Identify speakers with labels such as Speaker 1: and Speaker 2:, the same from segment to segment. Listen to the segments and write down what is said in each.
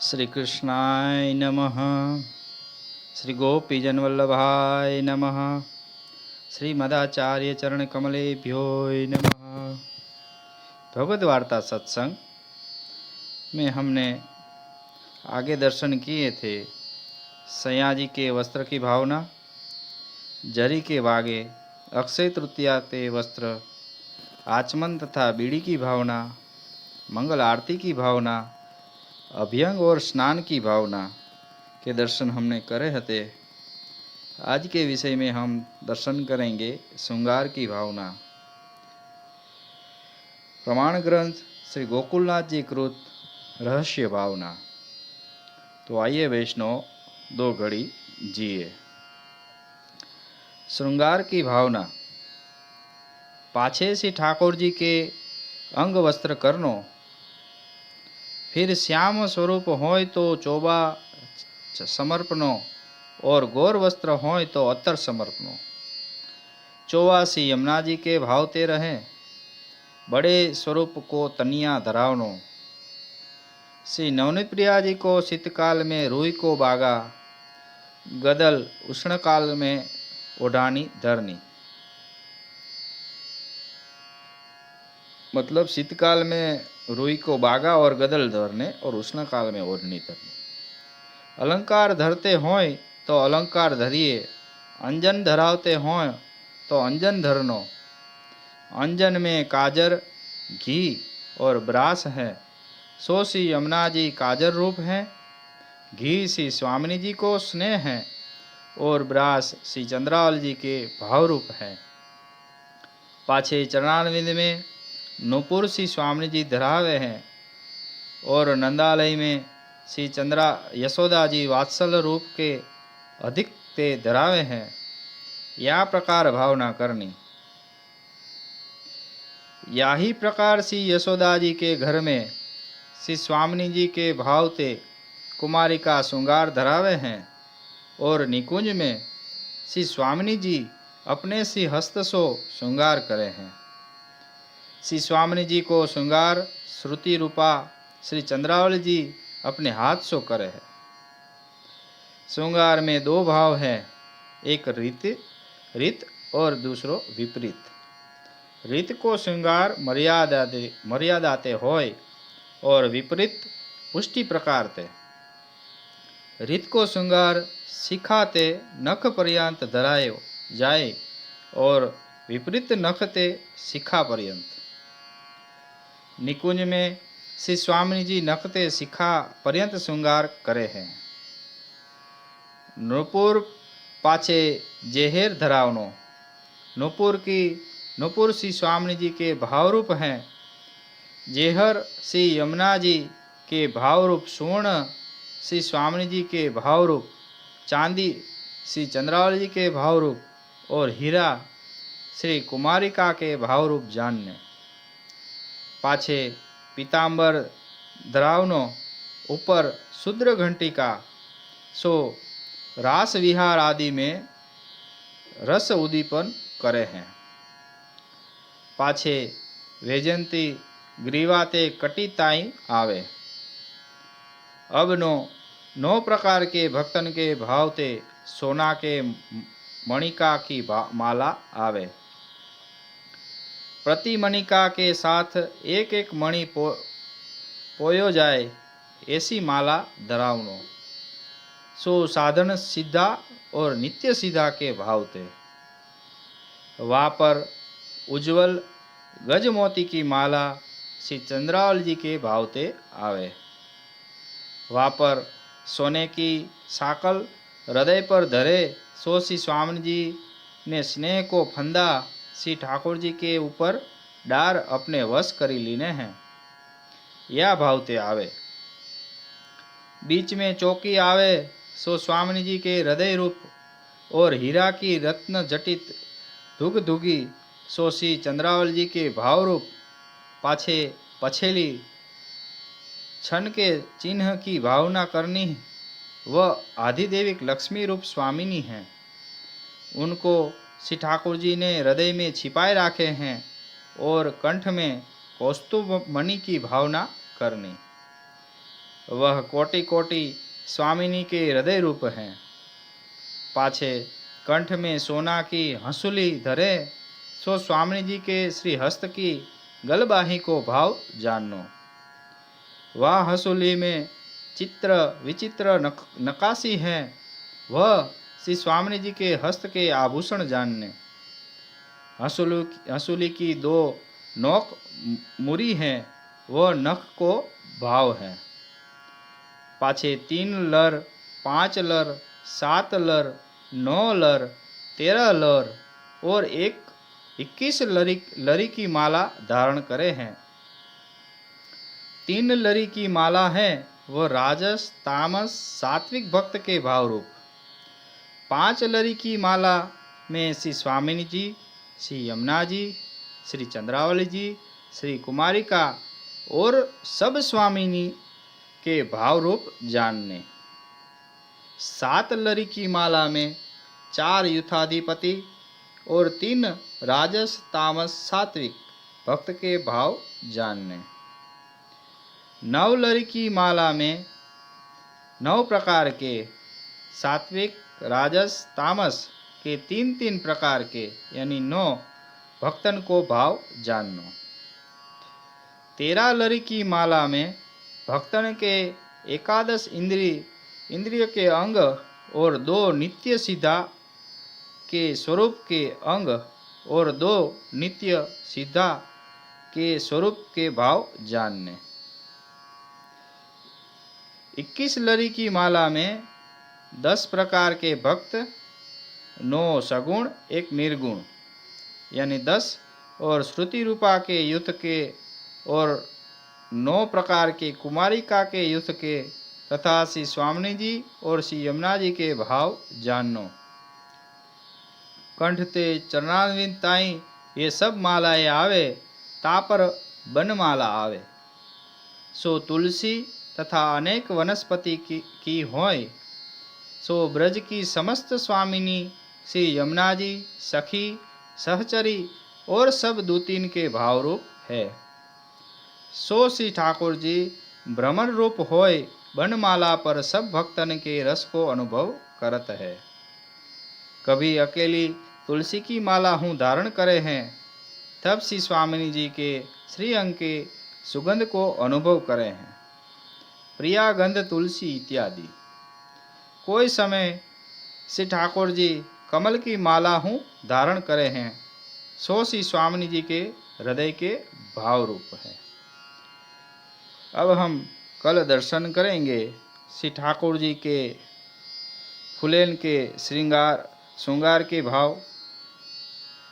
Speaker 1: श्री कृष्णाय नमः। श्री गोपीजन वल्लभाय नमः। श्री मदाचार्य चरण कमलेभ्यो नमः। भगवद वार्ता सत्संग में हमने आगे दर्शन किए थे सैया जी के वस्त्र की भावना, जरी के वागे, अक्षय तृतीया ते वस्त्र, आचमन तथा बीड़ी की भावना, मंगल आरती की भावना, अभ्यंग और स्नान की भावना के दर्शन हमने करे हते। आज के विषय में हम दर्शन करेंगे श्रृंगार की भावना। प्रमाण ग्रंथ श्री गोकुलनाथ जी कृत रहस्य भावना। तो आइए वैष्णव दो घड़ी जिए। श्रृंगार की भावना। पाछे से ठाकुर जी के अंग वस्त्र करनो, फिर श्याम स्वरूप होय तो चोबा समर्पणो, और गौर वस्त्र होय तो अत्तर समर्पणो। चौवासी यमुना जी के भावते रहे, बड़े स्वरूप को तनिया धरावनो। श्री नवनीत प्रिया जी को शीतकाल में रूई को बागा, गदल उष्ण काल में ओढ़ानी धरनी। मतलब शीतकाल में रूई को बागा और गदल धरने, और उष्ण काल में ओढ़नी धरनी। अलंकार धरते होय तो अलंकार धरिए, अंजन धरावते होय तो अंजन धरनो। अंजन में काजर, घी और ब्रास है, सो श्री यमुना जी काजर रूप हैं। घी श्री स्वामिनी जी को स्नेह है, और ब्रास श्री चंद्रावल जी के भाव रूप है। पाछे चरणारविंद में नूपुर श्री स्वामिनी जी धरावे हैं, और नंदालय में श्री चंद्रा यशोदा जी वात्सल रूप के अधिक ते धरावे हैं। या प्रकार भावना करनी। या ही प्रकार श्री यशोदा जी के घर में श्री स्वामिनी जी के भाव ते कुमारी का श्रृंगार धरावे हैं, और निकुंज में श्री स्वामिनी जी अपने श्री हस्त सो श्रृंगार करे हैं। श्री स्वामिनी जी को श्रृंगार श्रुति रूपा श्री चंद्रावली जी अपने हाथ सो करे है। श्रृंगार में दो भाव है, एक रित और दूसरो विपरीत। रित को श्रृंगार मर्यादाते होय, और विपरीत पुष्टि प्रकार ते। रित को श्रृंगार शिखाते नख पर्यंत धरायो जाए, और विपरीत नख ते शिखा पर्यंत। निकुंज में श्री स्वामिनी जी नखते शिखा पर्यंत श्रृंगार करे हैं। नूपुर पाछे जेहेर धरावनो। नूपुर श्री स्वामिनी जी के भावरूप हैं। जेहर श्री यमुना जी के भावरूप, स्वर्ण श्री स्वामिनी जी के भावरूप, चांदी श्री चंद्रावली जी के भावरूप, और हीरा श्री कुमारिका के भावरूप जानने। पाछे पीतांबर धरावनो, ऊपर शूद्र घंटिका, सो रास विहार आदि में रस उद्दीपन करे हैं। पाछे वैजंती ग्रीवाते कटी ताई आवे। अब नौ प्रकार के भक्तन के भावते सोना के मणिका की माला आवे। प्रति मणिका के साथ एक एक मणि पोयो जाए, ऐसी माला धरावनो। सो साधन सीधा और नित्य सीधा के भावते। वहाँ पर उज्जवल गजमोती की माला श्री चंद्रावल जी के भावते आवे। वहाँ पर सोने की साकल हृदय पर धरे, सो श्री स्वामी जी ने स्नेह को फंदा श्री ठाकुर जी के ऊपर डार अपने वश करी लीने हैं। या भावते आवे। बीच में चौकी आवे, सो स्वामिनी जी के हृदय रूप, और हीरा की रत्न जटित धुग धुगी, सो श्री चंद्रावल जी के भाव रूप। पाछे पछेली छन के चिन्ह की भावना करनी, वह आधिदेविक लक्ष्मी रूप स्वामिनी हैं। उनको श्री ठाकुर जी ने हृदय में छिपाए रखे हैं, और कंठ में कौस्तुभ मणि की भावना करनी। वह कोटि कोटि स्वामिनी के हृदय रूप हैं। पाछे कंठ में सोना की हंसुली धरे, सो स्वामी जी के श्री हस्त की गलबाही को भाव जानो। वह हंसुली में चित्र विचित्र नकाशी है, वह श्री स्वामी जी के हस्त के आभूषण जानने। हंसुली की 2 नोक मुरी है, वह नख को भाव है। पाछे 3 लर, 5 लर, 7 लर, 9 लर, 13 लर और 21 लरी की माला धारण करे हैं। 3 लरी की माला है, वह राजस तामस सात्विक भक्त के भाव रूप। 5 लरी की माला में श्री स्वामिनी जी, श्री यमुना जी, श्री चंद्रावली जी, श्री कुमारिका और सब स्वामिनी के भाव रूप जानने। 7 लरी की माला में 4 युथाधिपति और 3 राजस तामस सात्विक भक्त के भाव जानने। 9 लरी की माला में 9 प्रकार के सात्विक राजस तामस के 3 प्रकार के यानी 9 भक्तन को भाव जाननो। 13 लरी की माला में भक्तन के 11 इंद्रिय के अंग और 2 नित्य सिद्धा के स्वरूप के अंग और 2 नित्य सिद्धा के स्वरूप के भाव जानने। 21 लरी की माला में 10 प्रकार के भक्त, 9 सगुण 1 निर्गुण यानी 10 और श्रुति रूपा के युद्ध के और 9 प्रकार के कुमारिका के युद्ध के तथा श्री स्वामिनी जी और श्री यमुना जी के भाव जाननो। कंठ ते चरणारविंद ताई ये सब मालाएं आवे, तापर बनमाला आवे। सो तुलसी तथा अनेक वनस्पति की होय, सो ब्रज की समस्त स्वामिनी श्री यमुना जी, सखी, सहचरी और सब दूतीन के भाव रूप है। सो श्री ठाकुर जी भ्रमण रूप होय, बनमाला पर सब भक्तन के रस को अनुभव करत है। कभी अकेली तुलसी की माला हूँ धारण करे हैं, तब श्री स्वामिनी जी के श्री अंग के सुगंध को अनुभव करे हैं। प्रिया गंध तुलसी इत्यादि। कोई समय श्री ठाकुर जी कमल की माला हूँ धारण करे हैं, सो श्री स्वामिनी जी के हृदय के भाव रूप है। अब हम कल दर्शन करेंगे श्री ठाकुर जी के फुलेन के श्रृंगार के भाव,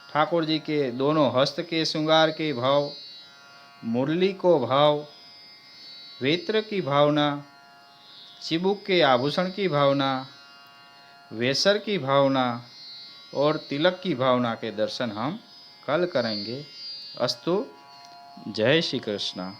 Speaker 1: ठाकुर जी के दोनों हस्त के श्रृंगार के भाव, मुरली को भाव, वेत्र की भावना, चिबुक के आभूषण की भावना, वेसर की भावना और तिलक की भावना के दर्शन हम कल करेंगे। अस्तु। जय श्री कृष्ण।